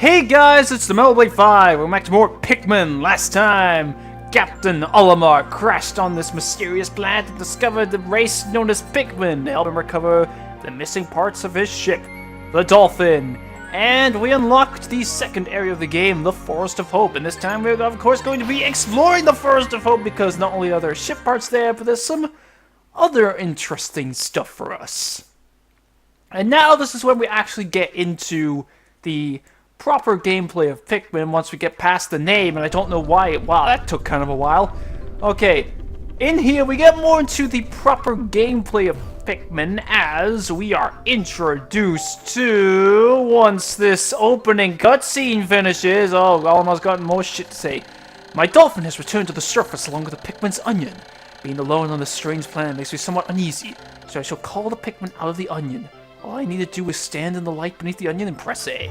Hey guys, it's the Metal Blade 5. We're back to more Pikmin. Last time, Captain Olimar crashed on this mysterious planet and discovered the race known as Pikmin to help him recover the missing parts of his ship, the Dolphin. And we unlocked the second area of the game, the Forest of Hope. And this time we're of course going to be exploring the Forest of Hope because not only are there ship parts there, but there's some other interesting stuff for us. And now this is when we actually get into the proper gameplay of Pikmin once we get past the name, and I don't know why. Wow, that took kind of a while. Okay, in here we get more into the proper gameplay of Pikmin as we are introduced to, once this opening cutscene finishes, Olimar's got more shit to say. My dolphin has returned to the surface along with the Pikmin's onion. Being alone on this strange planet makes me somewhat uneasy, so I shall call the Pikmin out of the onion. All I need to do is stand in the light beneath the onion and press A.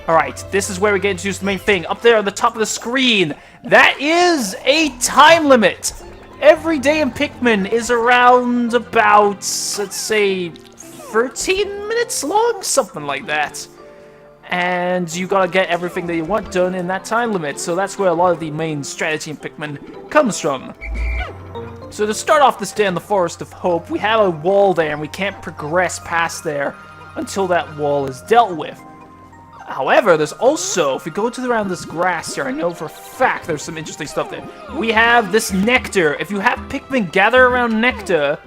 Alright, this is where we get introduced to the main thing. Up there on the top of the screen, that is a time limit. Every day in Pikmin is around about, let's say, 13 minutes long? Something like that. And you gotta get everything that you want done in that time limit. So that's where a lot of the main strategy in Pikmin comes from. So to start off this day in the Forest of Hope, we have a wall there and we can't progress past there until that wall is dealt with. However, there's also, if we go to around this grass here, I know for a fact there's some interesting stuff there. We have this nectar. If you have Pikmin gather around nectar,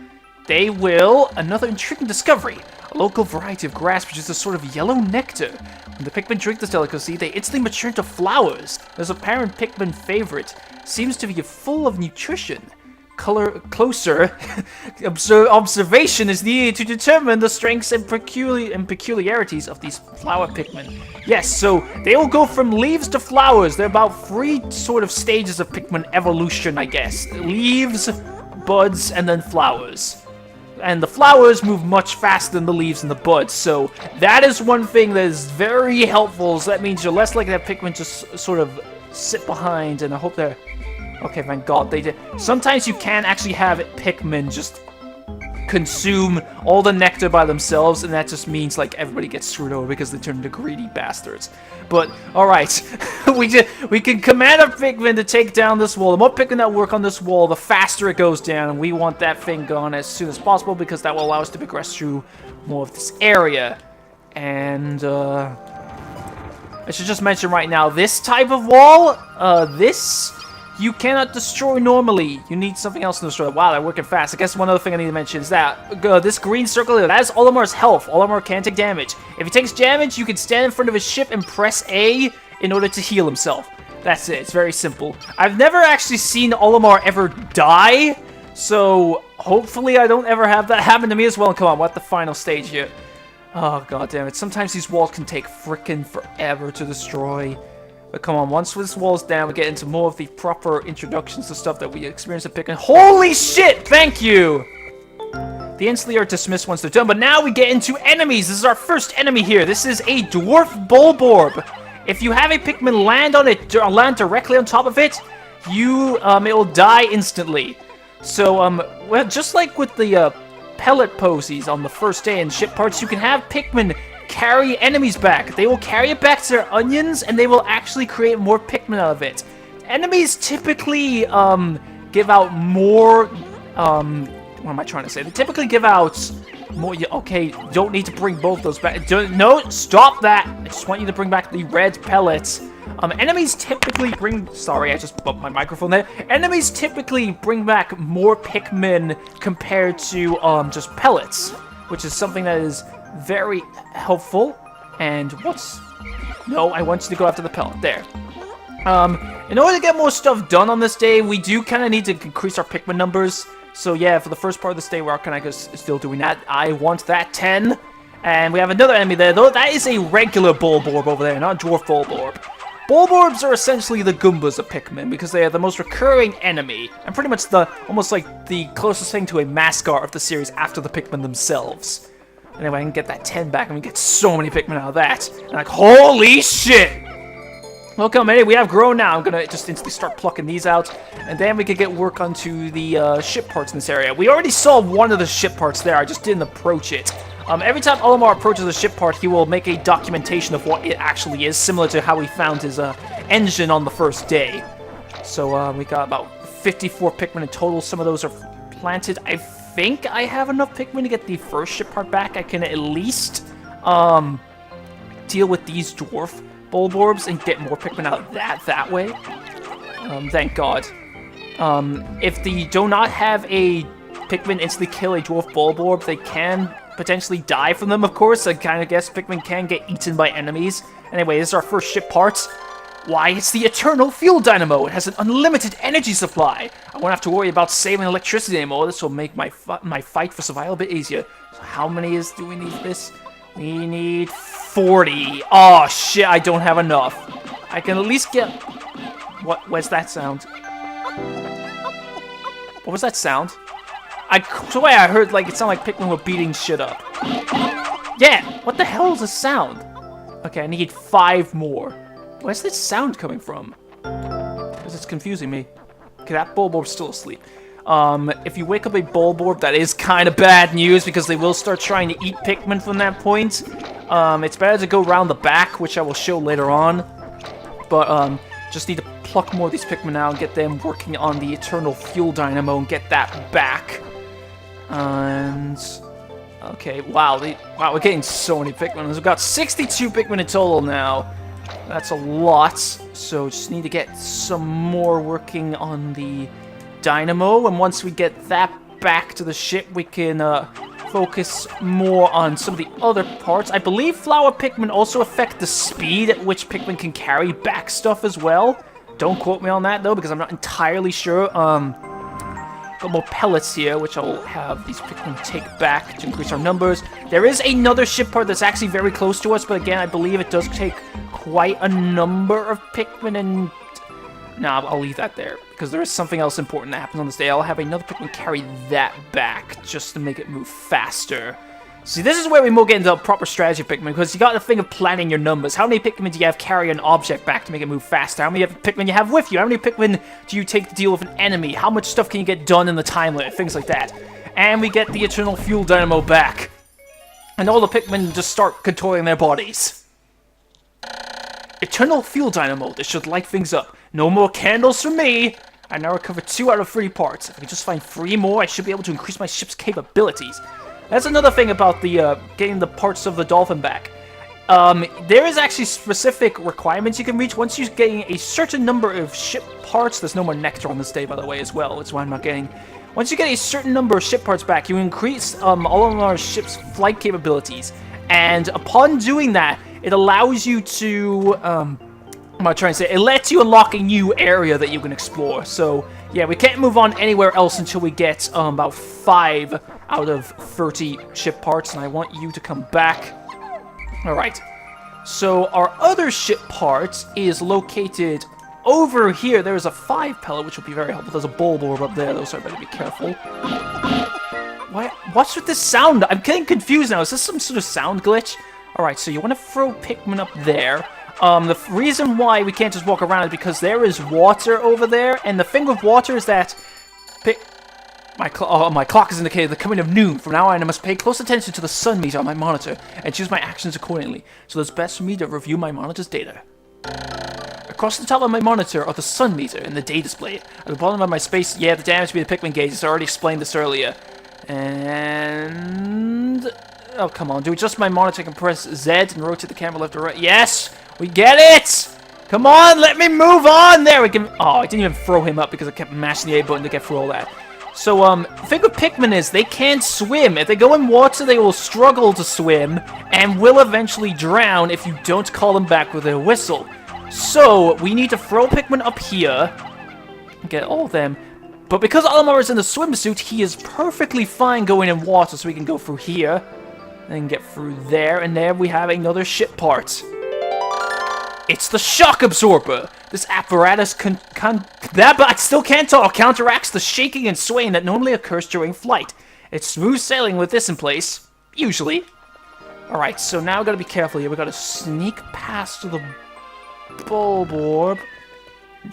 they will, another intriguing discovery, a local variety of grass produces a sort of yellow nectar. When the Pikmin drink this delicacy, they instantly mature into flowers. There's a apparent Pikmin favorite, seems to be full of nutrition. Closer observation is needed to determine the strengths and peculiarities of these flower Pikmin. Yes, so they will go from leaves to flowers. They're about 3 sort of stages of Pikmin evolution, I guess. Leaves, buds, and then flowers. And the flowers move much faster than the leaves and the buds, so that is one thing that is very helpful. So that means you're less likely to have Pikmin just sort of sit behind, and I hope they're... Okay, thank God they did. Sometimes you can actually have Pikmin just consume all the nectar by themselves, and that just means like everybody gets screwed over because they turn into greedy bastards. But alright, we can command our Pikmin to take down this wall. The more Pikmin that work on this wall, the faster it goes down, and we want that thing gone as soon as possible because that will allow us to progress through more of this area. And I should just mention right now, this type of wall, you cannot destroy normally. You need something else to destroy. Wow, they're working fast. I guess one other thing I need to mention is that this green circle here, that is Olimar's health. Olimar can take damage. If he takes damage, you can stand in front of his ship and press A in order to heal himself. That's it. It's very simple. I've never actually seen Olimar ever die, so hopefully I don't ever have that happen to me as well. Come on, we're at the final stage here. Oh, god damn it. Sometimes these walls can take frickin' forever to destroy. But come on, once this wall's down, we get into more of the proper introductions to stuff that we experience at Pikmin. Holy shit! Thank you! The instantly are dismissed once they're done, but now we get into enemies. This is our first enemy here. This is a dwarf bulborb. If you have a Pikmin land on it, land directly on top of it, it will die instantly. So, well, just like with the pellet posies on the first day in ship parts, you can have Pikmin carry enemies back. They will carry it back to their onions, and they will actually create more Pikmin out of it. Enemies typically give out more. What am I trying to say? They typically give out more. Okay, don't need to bring both those back. No, stop that! I just want you to bring back the red pellets. Enemies typically bring. Sorry, I just bumped my microphone there. Enemies typically bring back more Pikmin compared to just pellets, which is something that is very helpful. And no, I want you to go after the pellet. There. In order to get more stuff done on this day, we do kind of need to increase our Pikmin numbers. So yeah, for the first part of this day, we're kind of still doing that. I want that 10. And we have another enemy there, though. That is a regular bulborb over there, not a dwarf bulborb. Bulborbs are essentially the Goombas of Pikmin because they are the most recurring enemy. And pretty much almost like the closest thing to a mascot of the series after the Pikmin themselves. Anyway, I can get that 10 back, and we get so many Pikmin out of that. And like, holy shit! Welcome, anyway, we have grown now. I'm gonna just instantly start plucking these out, and then we can get work onto the ship parts in this area. We already saw one of the ship parts there, I just didn't approach it. Every time Olimar approaches a ship part, he will make a documentation of what it actually is, similar to how he found his engine on the first day. So we got about 54 Pikmin in total. Some of those are planted. I think I have enough Pikmin to get the first ship part back. I can at least deal with these dwarf Bulborbs and get more Pikmin out that way. Thank God. If they do not have a Pikmin instantly kill a dwarf Bulborb, they can potentially die from them, of course. I kind of guess Pikmin can get eaten by enemies. Anyway, this is our first ship part. Why, it's the Eternal Fuel Dynamo. It has an unlimited energy supply. I won't have to worry about saving electricity anymore. This will make my fight for survival a bit easier. So how many do we need for this? We need 40. Oh, shit, I don't have enough. I can at least get... Where's that sound? What was that sound? The way I heard, like, it sounded like Pikmin were beating shit up. Yeah, what the hell is this sound? Okay, I need 5 more. Where's this sound coming from? Because it's confusing me. Okay, that Bulborb's still asleep. If you wake up a Bulborb, that is kind of bad news, because they will start trying to eat Pikmin from that point. It's better to go around the back, which I will show later on. But, just need to pluck more of these Pikmin now and get them working on the Eternal Fuel Dynamo and get that back. And... okay, wow, we're getting so many Pikmin. We've got 62 Pikmin in total now. That's a lot, so just need to get some more working on the Dynamo, and once we get that back to the ship, we can focus more on some of the other parts. I believe Flower Pikmin also affect the speed at which Pikmin can carry back stuff as well. Don't quote me on that, though, because I'm not entirely sure. Got more pellets here, which I'll have these Pikmin take back to increase our numbers. There is another ship part that's actually very close to us, but again, I believe it does take quite a number of Pikmin, and... nah, I'll leave that there, because there is something else important that happens on this day. I'll have another Pikmin carry that back, just to make it move faster. See, this is where we will get into a proper strategy of Pikmin, because you got the thing of planning your numbers. How many Pikmin do you have carry an object back to make it move faster? How many Pikmin you have with you? How many Pikmin do you take to deal with an enemy? How much stuff can you get done in the time limit? Things like that. And we get the Eternal Fuel Dynamo back. And all the Pikmin just start controlling their bodies. Eternal Fuel Dynamo. This should light things up. No more candles for me. I now recover 2 out of 3 parts. If I can just find 3 more, I should be able to increase my ship's capabilities. That's another thing about the getting the parts of the dolphin back. There is actually specific requirements you can reach. Once you're getting a certain number of ship parts, there's no more nectar on this day, by the way, as well. That's why I'm not getting... once you get a certain number of ship parts back, you increase all of our ship's flight capabilities. And upon doing that, it allows you to... what am I trying to say? It lets you unlock a new area that you can explore. So, yeah, we can't move on anywhere else until we get about 5 out of 30 ship parts, and I want you to come back. Alright, so our other ship part is located over here. There's a 5 pellet, which will be very helpful. There's a Bulborb up there, though, so I better be careful. What's with this sound? I'm getting confused now. Is this some sort of sound glitch? Alright, so you want to throw Pikmin up there. The reason why we can't just walk around is because there is water over there, and the thing with water is that... my clock is indicating the coming of noon. From now on, I must pay close attention to the sun meter on my monitor and choose my actions accordingly. So it's best for me to review my monitor's data. Across the top of my monitor are the sun meter and the day display. At the bottom of my space, yeah, the damage to the Pikmin gauges. I already explained this earlier. And... oh, come on. Do adjust my monitor. I can press Z and rotate the camera left or right. Yes! We get it! Come on, let me move on! There we can... oh, I didn't even throw him up because I kept mashing the A button to get through all that. So, the thing with Pikmin is they can't swim. If they go in water, they will struggle to swim and will eventually drown if you don't call them back with a whistle. So, we need to throw Pikmin up here and get all of them. But because Olimar is in the swimsuit, he is perfectly fine going in water, so we can go through here and get through there, and there we have another ship part. It's the shock absorber. This apparatus I still can't talk. Counteracts the shaking and swaying that normally occurs during flight. It's smooth sailing with this in place, usually. Alright, so now we gotta be careful here. We gotta sneak past the Bulborb,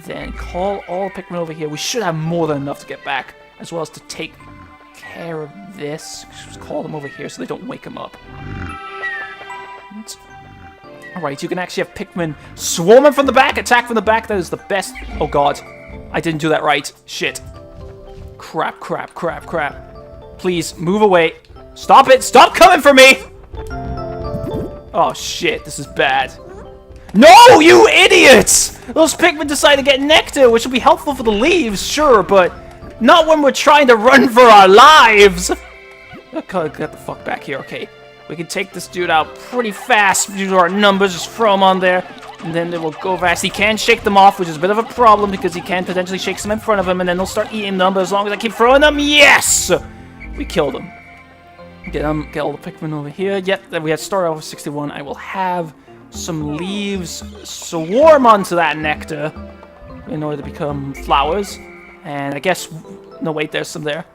then call all Pikmin over here. We should have more than enough to get back, as well as to take care of this. Just call them over here so they don't wake them up. Alright, you can actually have Pikmin swarming from the back, attack from the back. That is the best. Oh god, I didn't do that right. Shit. Crap, crap, crap, crap. Please, move away. Stop it! Stop coming for me! Oh shit, this is bad. No, you idiots! Those Pikmin decide to get nectar, which will be helpful for the leaves, sure, but not when we're trying to run for our lives! Okay, get the fuck back here, okay. We can take this dude out pretty fast due to our numbers, just throw him on there, and then they will go fast. He can shake them off, which is a bit of a problem, because he can potentially shake some in front of him, and then they'll start eating them, but as long as I keep throwing them, yes! We killed him. Get all the Pikmin over here. Yep, then we had Star over 61. I will have some leaves swarm onto that nectar in order to become flowers. And I guess... No, wait, there's some there.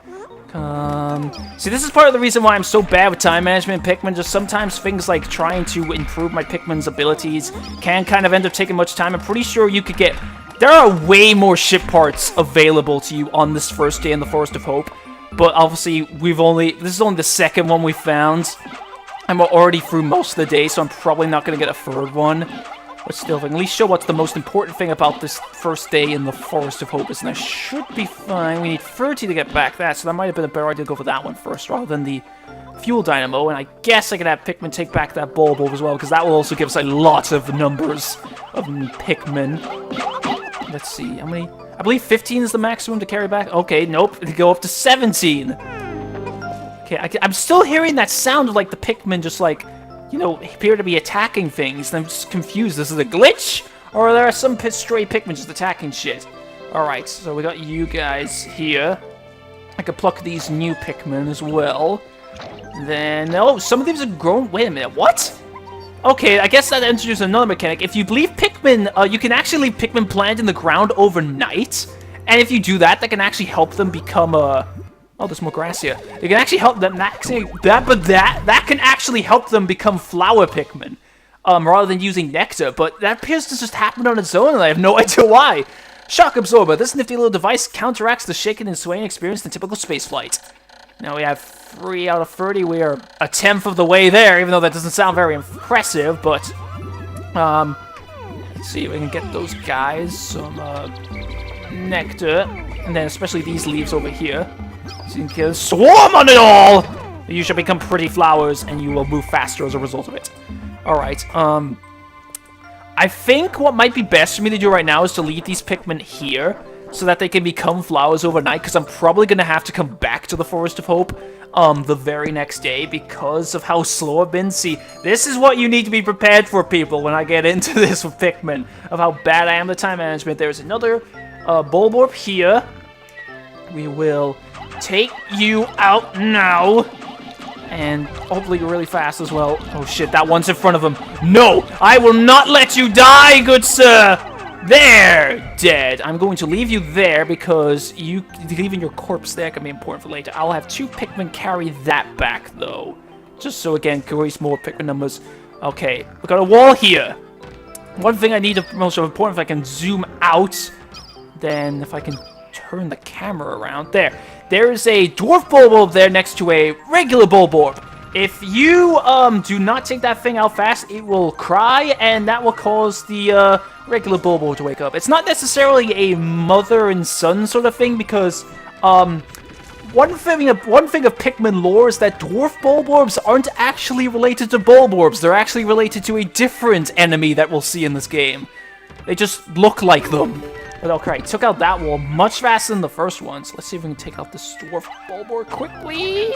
See, this is part of the reason why I'm so bad with time management in Pikmin. Just sometimes things like trying to improve my Pikmin's abilities can kind of end up taking much time. I'm pretty sure you could get... There are way more ship parts available to you on this first day in the Forest of Hope. But obviously, this is only the second one we found. And we're already through most of the day, so I'm probably not going to get a third one. But still, if I can at least show what's the most important thing about this first day in the Forest of Hope is, and I should be fine. We need 30 to get back that, so that might have been a better idea to go for that one first, rather than the fuel dynamo. And I guess I could have Pikmin take back that bulb as well, because that will also give us a lot of numbers of Pikmin. Let's see, how many? I believe 15 is the maximum to carry back. Okay, nope, it'll go up to 17. Okay, I'm still hearing that sound of like the Pikmin just like, you know, appear to be attacking things. And I'm just confused. This is a glitch? Or are there some stray Pikmin just attacking shit? Alright, so we got you guys here. I could pluck these new Pikmin as well. Then, oh, some of these are grown. Wait a minute, what? Okay, I guess that introduces another mechanic. If you leave Pikmin, you can actually leave Pikmin planted in the ground overnight. And if you do that, that can actually help them become, oh, there's more grass here. You can actually help them, that can actually help them become flower Pikmin. Rather than using nectar. But that appears to just happen on its own, and I have no idea why. Shock Absorber. This nifty little device counteracts the shaking and swaying experienced in typical spaceflight. Now we have 3 out of 30. We are a 10th of the way there, even though that doesn't sound very impressive, but... let's see if we can get those guys some, nectar. And then especially these leaves over here. So you can swarm on it all! You should become pretty flowers, and you will move faster as a result of it. Alright, I think what might be best for me to do right now is to leave these Pikmin here, so that they can become flowers overnight, because I'm probably going to have to come back to the Forest of Hope the very next day because of how slow I've been. See, this is what you need to be prepared for, people, when I get into this with Pikmin, of how bad I am with time management. There's another Bulborb here. We will take you out now, and hopefully you're really fast as well. Oh shit, that one's in front of him. No, I will not let you die, good sir! There! Dead. I'm going to leave you there because you leaving your corpse there can be important for later. I'll have 2 Pikmin carry that back, though. Just so, again, increase more Pikmin numbers. Okay, we got a wall here. One thing I need to most important, if I can zoom out, then if I can turn the camera around. There's a Dwarf Bulborb there next to a regular Bulborb. If you do not take that thing out fast, it will cry, and that will cause the regular Bulborb to wake up. It's not necessarily a mother and son sort of thing, because one thing of Pikmin lore is that Dwarf Bulborbs aren't actually related to Bulborbs. They're actually related to a different enemy that we'll see in this game. They just look like them. But okay, took out that wall much faster than the first one, so let's see if we can take out this Dwarf Bulborb quickly.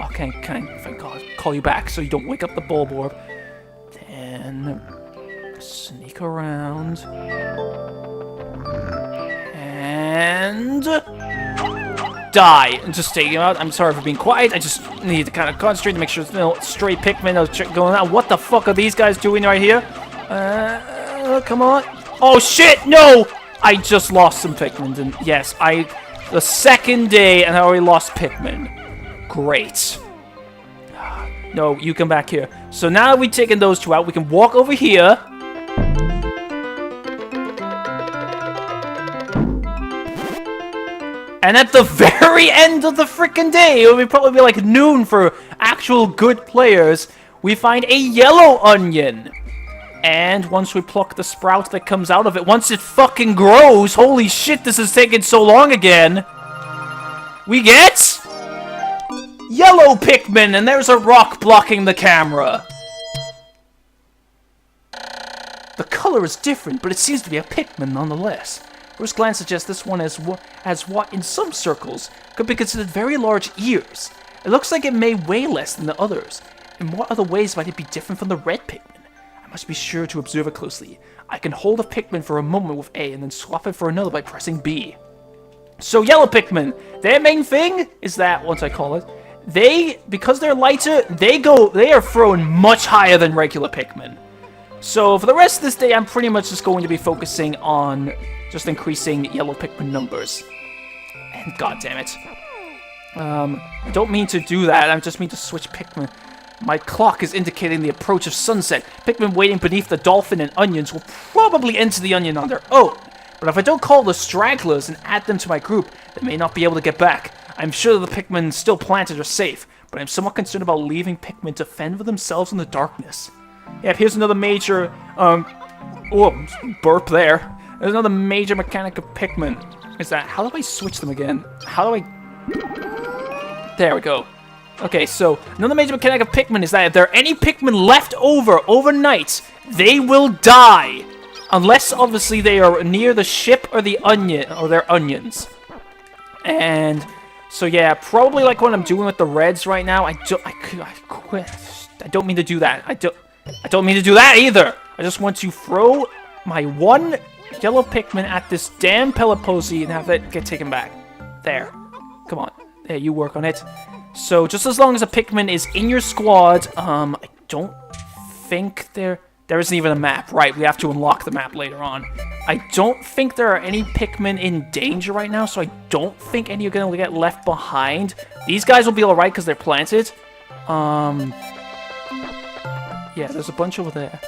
Okay, can I call you back so you don't wake up the Bulborb. Then sneak around. And die. And just stay out. I'm sorry for being quiet. I just need to kind of concentrate to make sure there's no stray Pikmin going on. What the fuck are these guys doing right here? Come on. Oh shit, no! I just lost some Pikmin. And yes, the second day and I already lost Pikmin. Great. No, you come back here. So now that we've taken those 2 out, we can walk over here. And at the very end of the freaking day, it would probably be like noon for actual good players, we find a yellow onion. And once we pluck the sprout that comes out of it, once it fucking grows, holy shit, this is taking so long again, we get yellow Pikmin, and there's a rock blocking the camera. The color is different, but it seems to be a Pikmin nonetheless. First glance suggests this one has what in some circles could be considered very large ears. It looks like it may weigh less than the others. In what other ways might it be different from the red Pikmin? I must be sure to observe it closely. I can hold a Pikmin for a moment with A and then swap it for another by pressing B. So yellow Pikmin, their main thing is that, once I call it, because they're lighter, they are thrown much higher than regular Pikmin. So for the rest of this day, I'm pretty much just going to be focusing on just increasing yellow Pikmin numbers. And god damn it. I don't mean to do that, I just mean to switch Pikmin. My clock is indicating the approach of sunset. Pikmin waiting beneath the dolphin and onions will probably enter the onion on their own. But if I don't call the stragglers and add them to my group, they may not be able to get back. I'm sure the Pikmin still planted are safe, but I'm somewhat concerned about leaving Pikmin to fend for themselves in the darkness. Yep, here's another major, burp there. There's another major mechanic of Pikmin. Is that, how do I switch them again? How do I... There we go. Okay, so, another major mechanic of Pikmin is that if there are any Pikmin left over overnight, they will die. Unless, obviously, they are near the ship or the onion, or their onions. And, so yeah, probably like what I'm doing with the reds right now, I don't mean to do that. I don't mean to do that either. I just want to throw my one yellow Pikmin at this damn Pelipose and have it get taken back. There. Come on. There, you work on it. So, just as long as a Pikmin is in your squad, I don't think there isn't even a map. Right, we have to unlock the map later on. I don't think there are any Pikmin in danger right now, so I don't think any are going to get left behind. These guys will be alright because they're planted. Yeah, there's a bunch over there.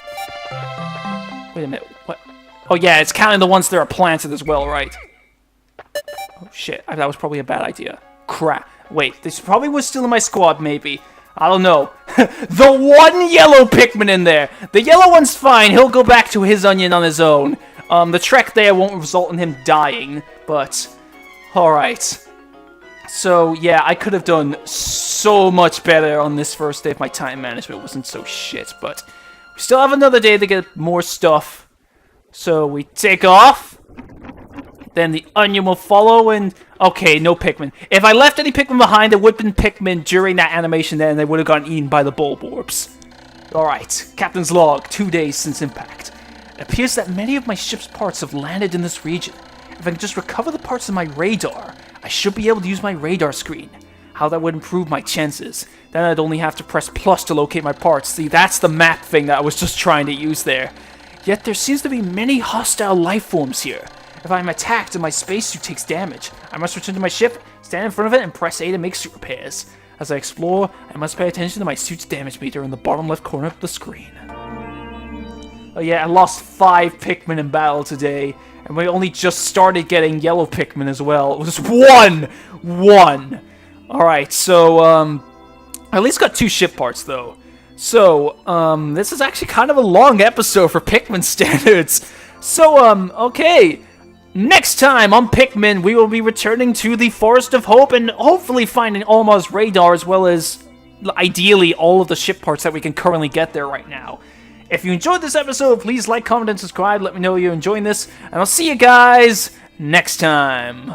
Wait a minute, what? Oh yeah, it's counting the ones that are planted as well, right? Oh shit, that was probably a bad idea. Crap. Wait, this probably was still in my squad, maybe. I don't know. The one yellow Pikmin in there! The yellow one's fine, he'll go back to his onion on his own. The trek there won't result in him dying, but... Alright. So, yeah, I could have done so much better on this first day if my time management wasn't so shit, but... We still have another day to get more stuff. So, we take off. Then the onion will follow, and... Okay, no Pikmin. If I left any Pikmin behind, there would have been Pikmin during that animation there, and they would have gotten eaten by the Bulborbs. Alright, Captain's log, 2 days since impact. It appears that many of my ship's parts have landed in this region. If I can just recover the parts of my radar, I should be able to use my radar screen. How that would improve my chances. Then I'd only have to press plus to locate my parts. See, that's the map thing that I was just trying to use there. Yet there seems to be many hostile life forms here. If I'm attacked and my spacesuit takes damage, I must return to my ship, stand in front of it, and press A to make suit repairs. As I explore, I must pay attention to my suit's damage meter in the bottom left corner of the screen. Oh yeah, I lost 5 Pikmin in battle today, and we only just started getting yellow Pikmin as well. It was one! Alright, so, I at least got 2 ship parts, though. So, this is actually kind of a long episode for Pikmin standards. So, okay. Next time on Pikmin, we will be returning to the Forest of Hope and hopefully finding Omar's radar as well as, ideally, all of the ship parts that we can currently get there right now. If you enjoyed this episode, please like, comment, and subscribe. Let me know you're enjoying this, and I'll see you guys next time.